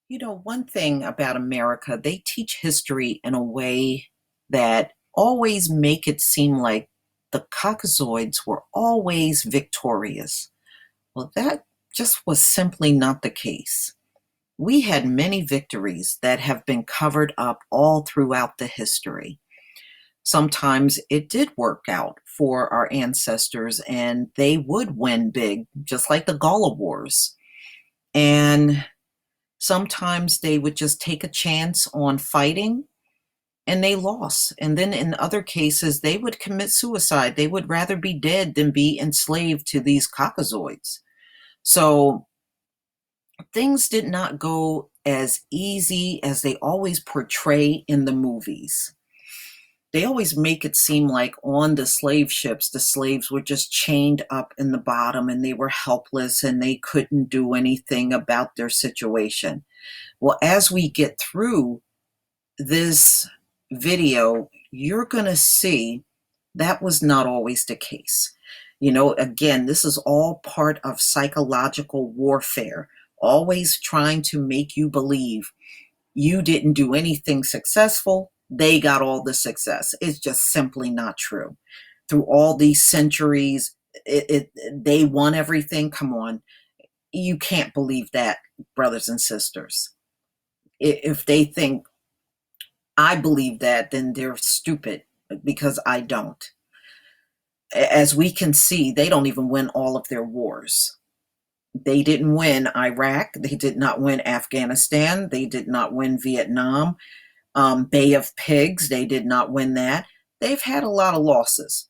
You know, one thing about America, they teach history in a way that always make it seem like the Caucasoids were always victorious. Well, that just was simply not the case. We had many victories that have been covered up all throughout the history. Sometimes it did work out for our ancestors and they would win big, just like the Gala Wars. And sometimes they would just take a chance on fighting and they lost. And then in other cases, they would commit suicide. They would rather be dead than be enslaved to these Caucasoids. So things did not go as easy as they always portray in the movies. They always make it seem like on the slave ships, the slaves were just chained up in the bottom and they were helpless and they couldn't do anything about their situation. Well, as we get through this video, you're going to see that was not always the case. You know, again, this is all part of psychological warfare, always trying to make you believe you didn't do anything successful, they got all the success. It's just simply not true. Through all these centuries, they won everything. Come on. You can't believe that, brothers and sisters. If they think I believe that, then they're stupid because I don't. As we can see, they don't even win all of their wars. They didn't win Iraq. They did not win Afghanistan. They did not win Vietnam. Bay of Pigs, they did not win that. They've had a lot of losses.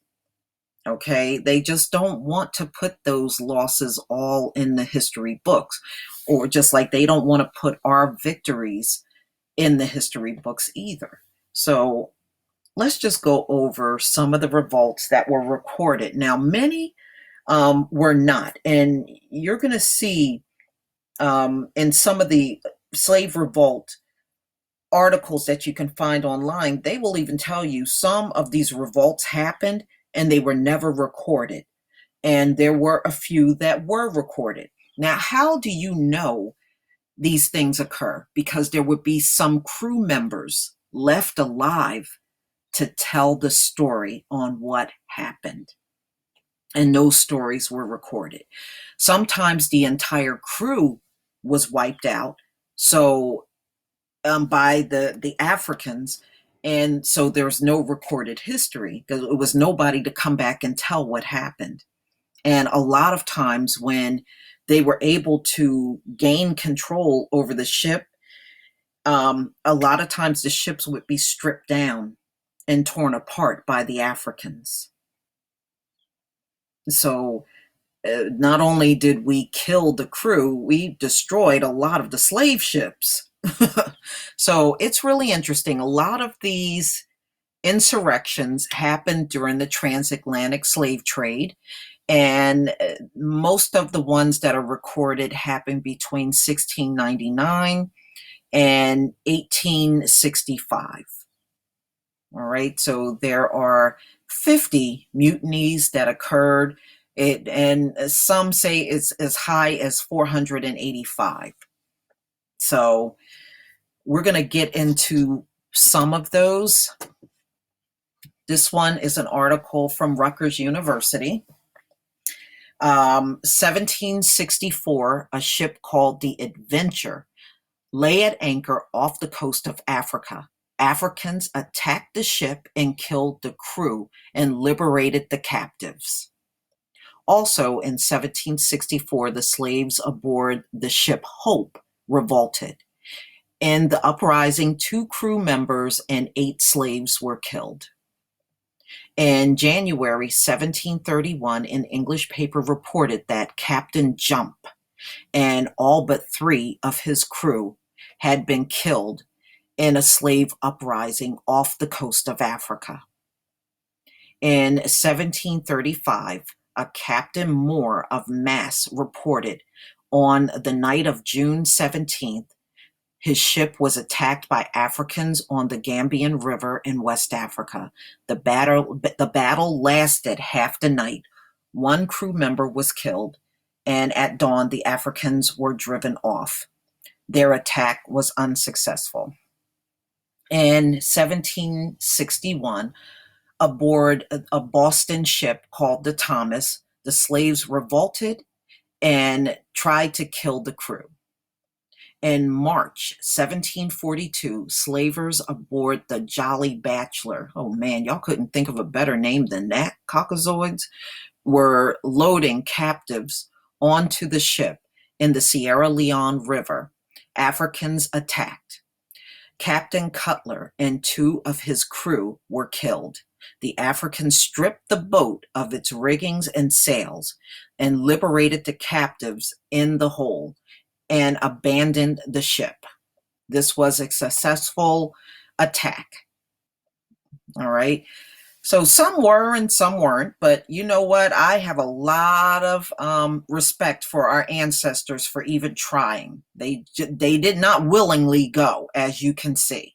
Okay. They just don't want to put those losses all in the history books, or just like they don't want to put our victories in the history books either. So let's just go over some of the revolts that were recorded. Now, many were not. And you're going to see in some of the slave revolt articles that you can find online, they will even tell you some of these revolts happened and they were never recorded. And there were a few that were recorded. Now, how do you know these things occur? Because there would be some crew members left alive to tell the story on what happened. And those stories were recorded. Sometimes the entire crew was wiped out. So by the Africans, and so there's no recorded history because it was nobody to come back and tell what happened. And a lot of times when they were able to gain control over the ship, a lot of times the ships would be stripped down and torn apart by the Africans. So not only did we kill the crew, we destroyed a lot of the slave ships. So it's really interesting. A lot of these insurrections happened during the transatlantic slave trade, and most of the ones that are recorded happened between 1699 and 1865. All right, so there are 50 mutinies that occurred, and some say it's as high as 485. So we're going to get into some of those. This one is an article from Rutgers University. 1764, a ship called the Adventure lay at anchor off the coast of Africa. Africans attacked the ship and killed the crew and liberated the captives. Also in 1764, the slaves aboard the ship Hope revolted. In the uprising, 2 crew members and 8 slaves were killed. In January 1731, an English paper reported that Captain Jump and all but 3 of his crew had been killed in a slave uprising off the coast of Africa. In 1735, a Captain Moore of Mass reported on the night of June 17th, his ship was attacked by Africans on the Gambian River in West Africa. The battle lasted half the night. 1 crew member was killed, and at dawn, the Africans were driven off. Their attack was unsuccessful. In 1761, aboard a Boston ship called the Thomas, the slaves revolted and tried to kill the crew. In March 1742, slavers aboard the Jolly Bachelor, oh man, y'all couldn't think of a better name than that, Caucasoids, were loading captives onto the ship in the Sierra Leone River. Africans attacked. Captain Cutler and 2 of his crew were killed. The Africans stripped the boat of its riggings and sails and liberated the captives in the hold and abandoned the ship. This was a successful attack. All right. So some were and some weren't, but you know what? I have a lot of respect for our ancestors for even trying. They did not willingly go, as you can see.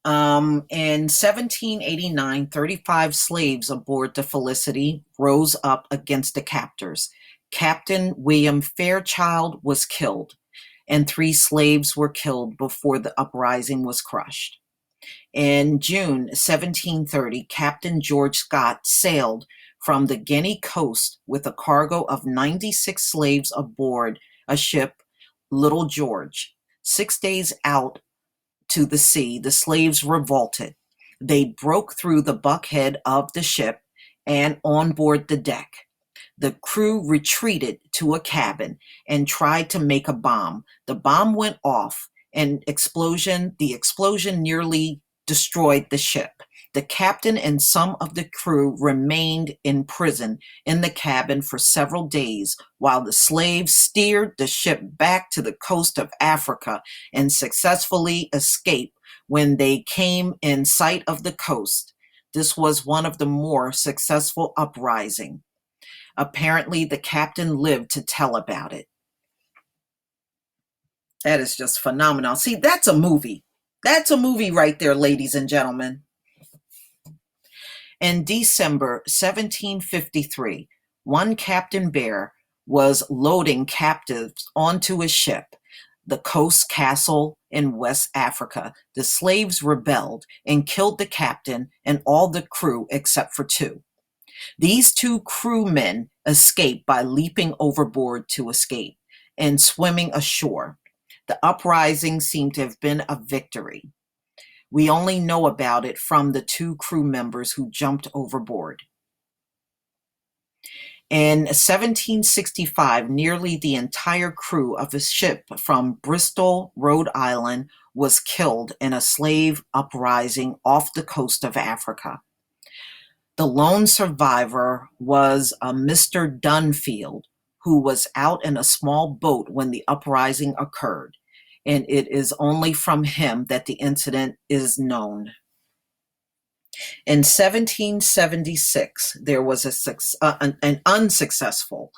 In 1789, 35 slaves aboard the Felicity rose up against the captors. Captain William Fairchild was killed, and 3 slaves were killed before the uprising was crushed. In June 1730, Captain George Scott sailed from the Guinea coast with a cargo of 96 slaves aboard a ship, Little George. 6 days out to the sea, the slaves revolted. They broke through the bulkhead of the ship and on board the deck. The crew retreated to a cabin and tried to make a bomb. The bomb went off, and the explosion nearly destroyed the ship. The captain and some of the crew remained in prison in the cabin for several days while the slaves steered the ship back to the coast of Africa and successfully escaped when they came in sight of the coast. This was one of the more successful uprisings. Apparently, the captain lived to tell about it. That is just phenomenal. See, that's a movie. That's a movie right there, ladies and gentlemen. In December 1753, one Captain Bear was loading captives onto his ship, the Coast Castle in West Africa. The slaves rebelled and killed the captain and all the crew except for 2. These 2 crewmen escaped by leaping overboard to escape and swimming ashore. The uprising seemed to have been a victory. We only know about it from the 2 crew members who jumped overboard. In 1765, nearly the entire crew of a ship from Bristol, Rhode Island, was killed in a slave uprising off the coast of Africa. The lone survivor was a Mr. Dunfield, who was out in a small boat when the uprising occurred, and it is only from him that the incident is known. In 1776, there was an unsuccessful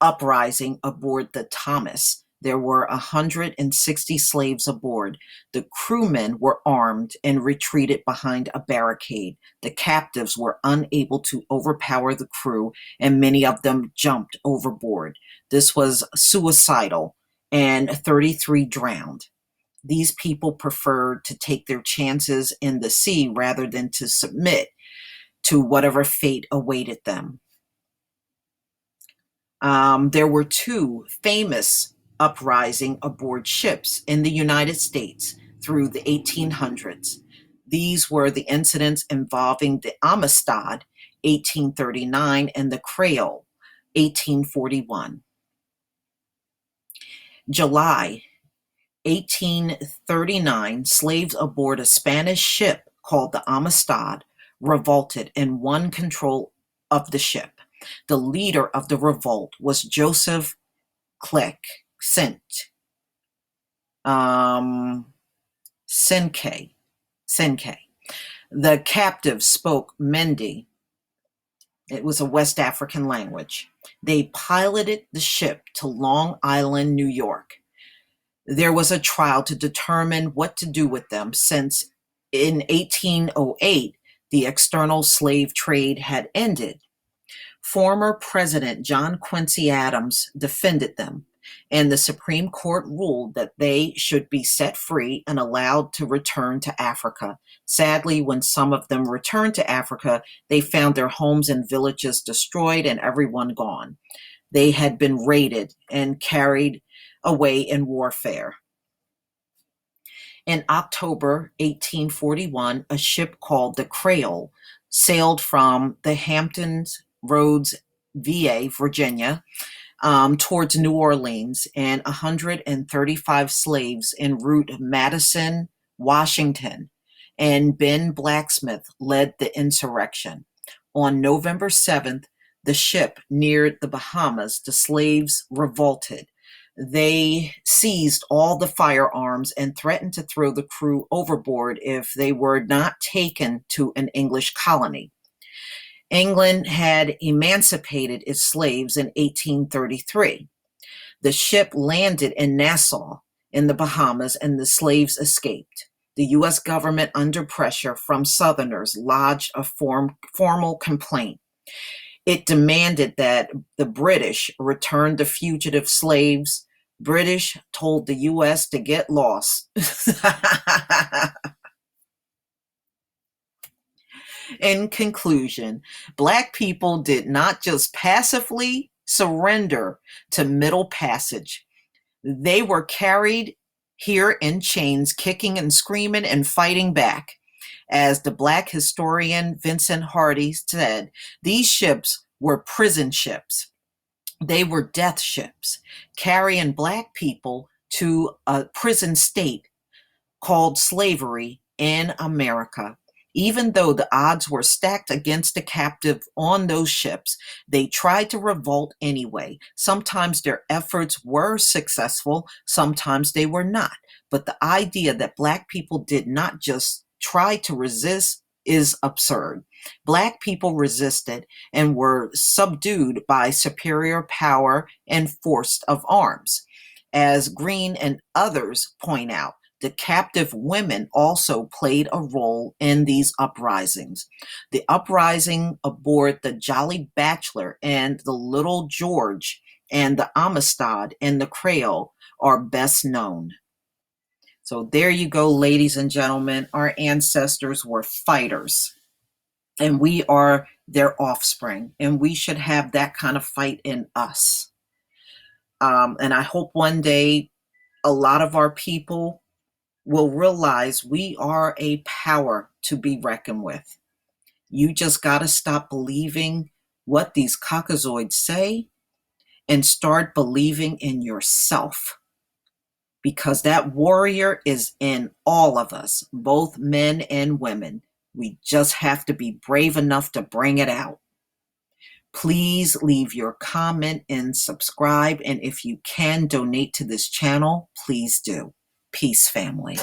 uprising aboard the Thomas. There were 160 slaves aboard. The crewmen were armed and retreated behind a barricade. The captives were unable to overpower the crew, and many of them jumped overboard. This was suicidal, and 33 drowned. These people preferred to take their chances in the sea rather than to submit to whatever fate awaited them. There were 2 famous uprisings aboard ships in the United States through the 1800s. These were the incidents involving the Amistad, 1839, and the Creole, 1841. July 1839, slaves aboard a Spanish ship called the Amistad revolted and won control of the ship. The leader of the revolt was Joseph Senke. The captives spoke Mende. It was a West African language. They piloted the ship to Long Island, New York. There was a trial to determine what to do with them, since in 1808 the external slave trade had ended. Former President John Quincy Adams defended them. and the Supreme Court ruled that they should be set free and allowed to return to Africa. Sadly, when some of them returned to Africa, they found their homes and villages destroyed and everyone gone. They had been raided and carried away in warfare. In October 1841, a ship called the Creole sailed from the Hamptons Roads, VA, Virginia, towards New Orleans, and 135 slaves en route Madison, Washington, and Ben Blacksmith led the insurrection. On November 7th, the ship neared the Bahamas. The slaves revolted. They seized all the firearms and threatened to throw the crew overboard if they were not taken to an English colony. England had emancipated its slaves in 1833. The ship landed in Nassau in the Bahamas and the slaves escaped. The U.S. government, under pressure from Southerners, lodged a formal complaint. It demanded that the British return the fugitive slaves. British told the U.S. to get lost. In conclusion, Black people did not just passively surrender to Middle Passage. They were carried here in chains, kicking and screaming and fighting back. As the Black historian Vincent Hardy said, these ships were prison ships. They were death ships, carrying Black people to a prison state called slavery in America. Even though the odds were stacked against the captive on those ships, they tried to revolt anyway. Sometimes their efforts were successful, sometimes they were not. But the idea that Black people did not just try to resist is absurd. Black people resisted and were subdued by superior power and force of arms. As Greene and others point out, the captive women also played a role in these uprisings. The uprising aboard the Jolly Bachelor and the Little George and the Amistad and the Creole are best known. So there you go, ladies and gentlemen. Our ancestors were fighters, and we are their offspring, and we should have that kind of fight in us. And I hope one day a lot of our people will realize we are a power to be reckoned with. You just got to stop believing what these cockazoids say and start believing in yourself, because that warrior is in all of us, both men and women. We just have to be brave enough to bring it out. Please leave your comment and subscribe, and if you can donate to this channel, please do. Peace, family.